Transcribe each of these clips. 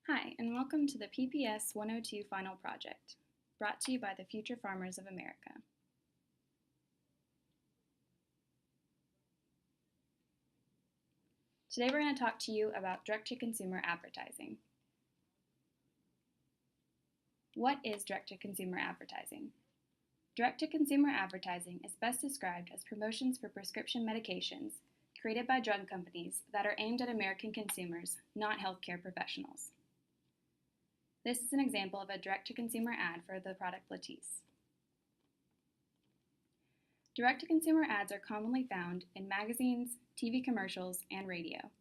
Hi, and welcome to the PPS 102 Final Project, brought to you by the Future Farmers of America. Today we're going to talk to you about direct-to-consumer advertising. What is direct-to-consumer advertising? Direct-to-consumer advertising is best described as promotions for prescription medications created by drug companies that are aimed at American consumers, not healthcare professionals. This is an example of a direct-to-consumer ad for the product Latisse. Direct-to-consumer ads are commonly found in magazines, TV commercials, and radio.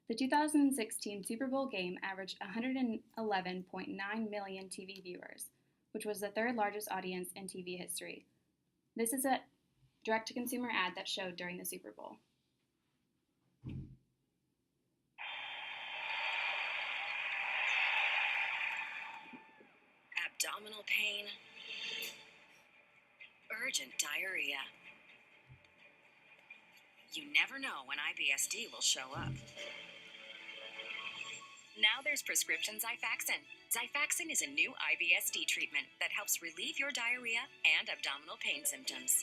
The 2016 Super Bowl game averaged 111.9 million TV viewers, which was the third largest audience in TV history. This is a direct-to-consumer ad that showed during the Super Bowl. Abdominal pain, urgent diarrhea. You never know when IBSD will show up. Now there's prescription Xifaxan. Xifaxan is a new IBSD treatment that helps relieve your diarrhea and abdominal pain symptoms.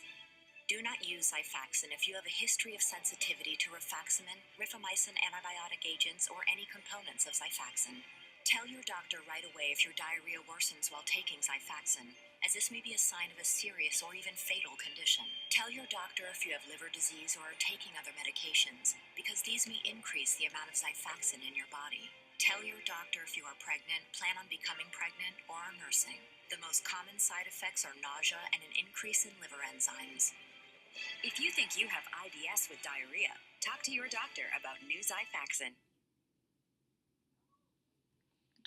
Do not use Xifaxan if you have a history of sensitivity to rifaximin, rifamycin antibiotic agents, or any components of Xifaxan. Tell your doctor right away if your diarrhea worsens while taking Xifaxan, as this may be a sign of a serious or even fatal condition. Tell your doctor if you have liver disease or are taking other medications, because these may increase the amount of Xifaxan in your body. Tell your doctor if you are pregnant, plan on becoming pregnant, or are nursing. The most common side effects are nausea and an increase in liver enzymes. If you think you have IBS with diarrhea, talk to your doctor about new Xifaxan.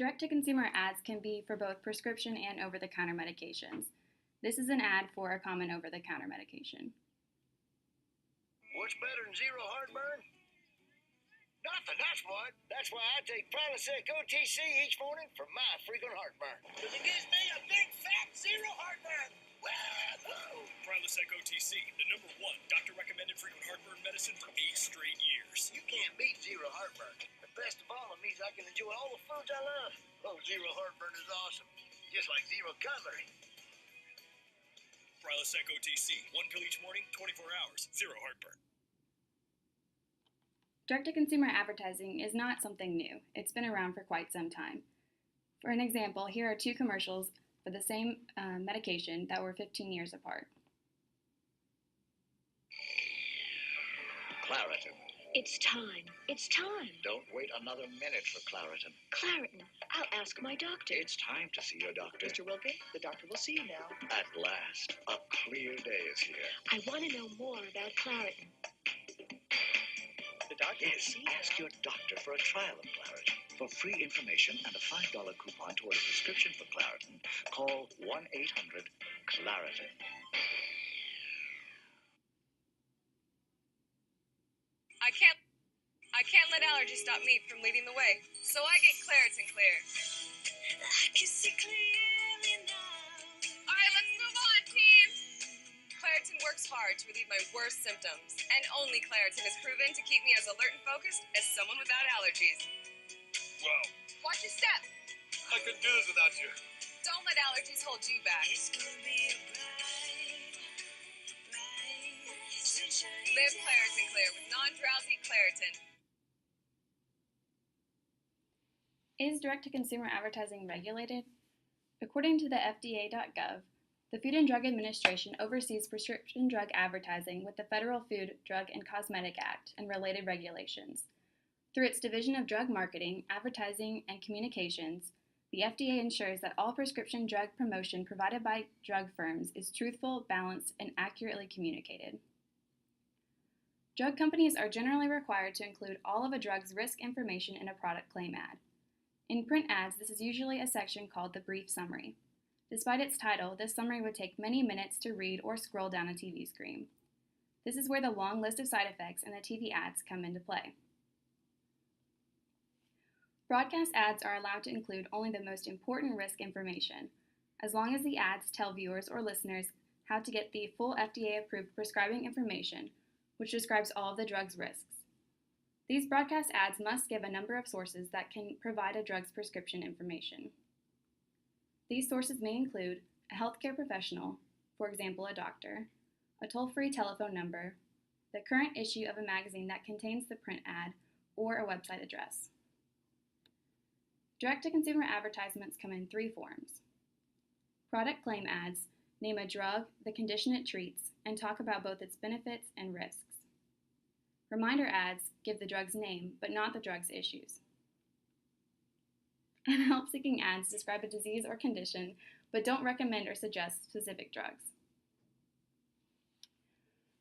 Direct-to-consumer ads can be for both prescription and over-the-counter medications. This is an ad for a common over-the-counter medication. What's better than zero heartburn? Nothing, that's what. That's why I take Prilosec OTC each morning for my frequent heartburn. Because it gives me a big fat zero heartburn. Whoa! Prilosec OTC, the #1 doctor-recommended frequent heartburn medicine for 8 straight years. You can't beat zero heartburn. The best of all, it means I can enjoy all the foods I love. Oh, zero heartburn is awesome. Just like zero cutlery. Prilosec OTC, 1 pill each morning, 24 hours, zero heartburn. Direct-to-consumer advertising is not something new. It's been around for quite some time. For an example, here are two commercials for the same medication that were 15 years apart. Claritin. It's time. It's time. Don't wait another minute for Claritin. Claritin. I'll ask my doctor. It's time to see your doctor. Mr. Wilkin, the doctor will see you now. At last, a clear day is here. I want to know more about Claritin. The doctor will Yes, see you ask now. your doctor for a trial of Claritin. For free information and a $5 coupon toward a prescription for Claritin, call 1-800-CLARITIN. I can't let allergies stop me from leading the way, so I get Claritin Clear. I can see clearly now. All right, let's move on, team. Claritin works hard to relieve my worst symptoms, and only Claritin is proven to keep me as alert and focused as someone without allergies. Wow, Watch your step. I couldn't do this without you. Don't let allergies hold you back. It's gonna be a bright, sunshiny Live Claritin Clear with non-drowsy Claritin. Is direct-to-consumer advertising regulated? According to the FDA.gov, the Food and Drug Administration oversees prescription drug advertising with the Federal Food, Drug, and Cosmetic Act and related regulations. Through its Division of Drug Marketing, Advertising, and Communications, the FDA ensures that all prescription drug promotion provided by drug firms is truthful, balanced, and accurately communicated. Drug companies are generally required to include all of a drug's risk information in a product claim ad. In print ads, this is usually a section called the brief summary. Despite its title, this summary would take many minutes to read or scroll down a TV screen. This is where the long list of side effects in the TV ads come into play. Broadcast ads are allowed to include only the most important risk information, as long as the ads tell viewers or listeners how to get the full FDA-approved prescribing information, which describes all of the drug's risks. These broadcast ads must give a number of sources that can provide a drug's prescription information. These sources may include a healthcare professional, for example, a doctor, a toll-free telephone number, the current issue of a magazine that contains the print ad, or a website address. Direct-to-consumer advertisements come in three forms. Product claim ads name a drug, the condition it treats, and talk about both its benefits and risks. Reminder ads give the drug's name, but not the drug's issues. And help-seeking ads describe a disease or condition, but don't recommend or suggest specific drugs.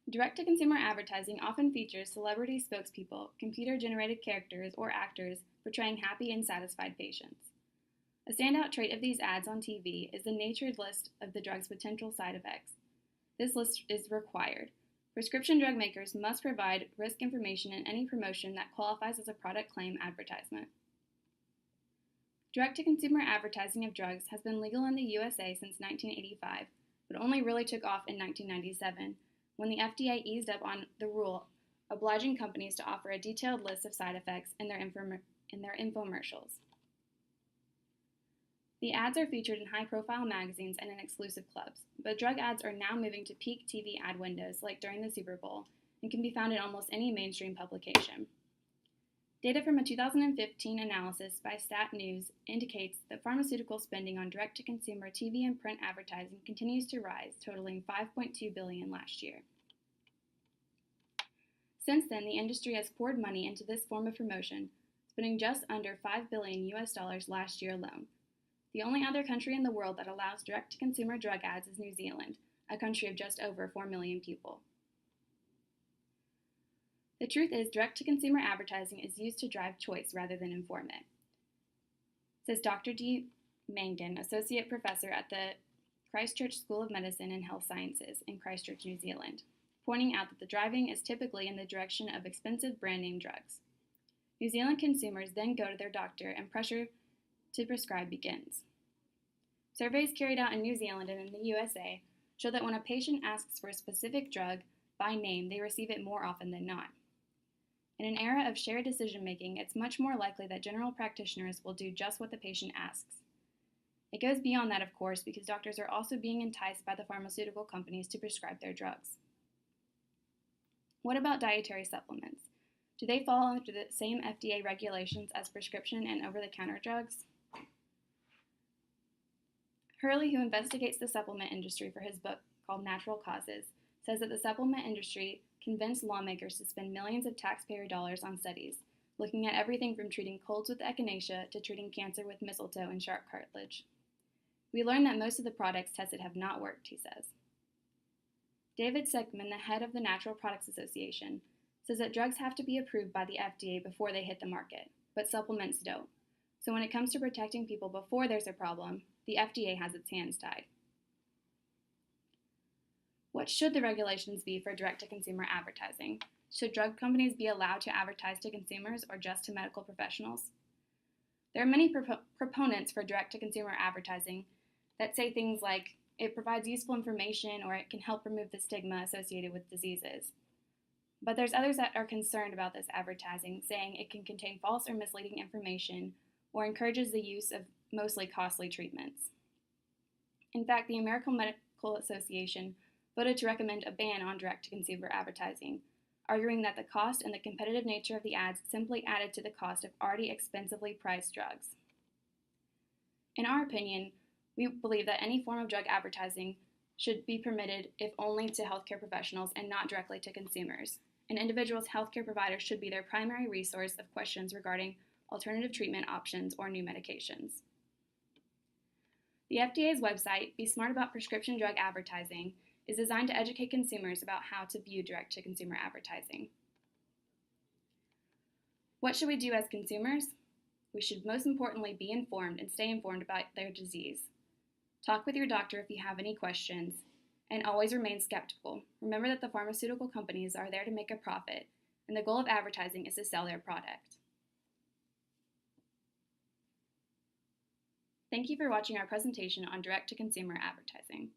Direct-to-consumer advertising often features celebrity spokespeople, computer-generated characters, or actors portraying happy and satisfied patients. A standout trait of these ads on TV is the natured list of the drug's potential side effects. This list is required. Prescription drug makers must provide risk information in any promotion that qualifies as a product claim advertisement. Direct-to-consumer advertising of drugs has been legal in the USA since 1985, but only really took off in 1997, when the FDA eased up on the rule, obliging companies to offer a detailed list of side effects in their infomercials. The ads are featured in high-profile magazines and in exclusive clubs, but drug ads are now moving to peak TV ad windows like during the Super Bowl and can be found in almost any mainstream publication. Data from a 2015 analysis by Stat News indicates that pharmaceutical spending on direct-to-consumer TV and print advertising continues to rise, totaling $5.2 billion last year. Since then, the industry has poured money into this form of promotion, spending just under $5 billion last year alone. The only other country in the world that allows direct-to-consumer drug ads is New Zealand, a country of just over 4 million people. The truth is, direct-to-consumer advertising is used to drive choice rather than inform it, says Dr. D. Mangan, Associate Professor at the Christchurch School of Medicine and Health Sciences in Christchurch, New Zealand, pointing out that the driving is typically in the direction of expensive brand-name drugs. New Zealand consumers then go to their doctor and pressure to prescribe begins. Surveys carried out in New Zealand and in the USA show that when a patient asks for a specific drug by name, they receive it more often than not. In an era of shared decision-making, it's much more likely that general practitioners will do just what the patient asks. It goes beyond that, of course, because doctors are also being enticed by the pharmaceutical companies to prescribe their drugs. What about dietary supplements? Do they fall under the same FDA regulations as prescription and over-the-counter drugs? Hurley, who investigates the supplement industry for his book called Natural Causes, says that the supplement industry convinced lawmakers to spend millions of taxpayer dollars on studies, looking at everything from treating colds with echinacea to treating cancer with mistletoe and shark cartilage. We learned that most of the products tested have not worked, he says. David Sickman, the head of the Natural Products Association, says that drugs have to be approved by the FDA before they hit the market, but supplements don't. So when it comes to protecting people before there's a problem, the FDA has its hands tied. What should the regulations be for direct-to-consumer advertising? Should drug companies be allowed to advertise to consumers or just to medical professionals? There are many proponents for direct-to-consumer advertising that say things like, it provides useful information or it can help remove the stigma associated with diseases. But there's others that are concerned about this advertising, saying it can contain false or misleading information or encourages the use of mostly costly treatments. In fact, the American Medical Association voted to recommend a ban on direct-to-consumer advertising, arguing that the cost and the competitive nature of the ads simply added to the cost of already expensively priced drugs. In our opinion, we believe that any form of drug advertising should be permitted if only to healthcare professionals and not directly to consumers. An individual's healthcare provider should be their primary resource of questions regarding alternative treatment options or new medications. The FDA's website, Be Smart About Prescription Drug Advertising, is designed to educate consumers about how to view direct-to-consumer advertising. What should we do as consumers? We should most importantly be informed and stay informed about their disease. Talk with your doctor if you have any questions, and always remain skeptical. Remember that the pharmaceutical companies are there to make a profit, and the goal of advertising is to sell their product. Thank you for watching our presentation on direct-to-consumer advertising.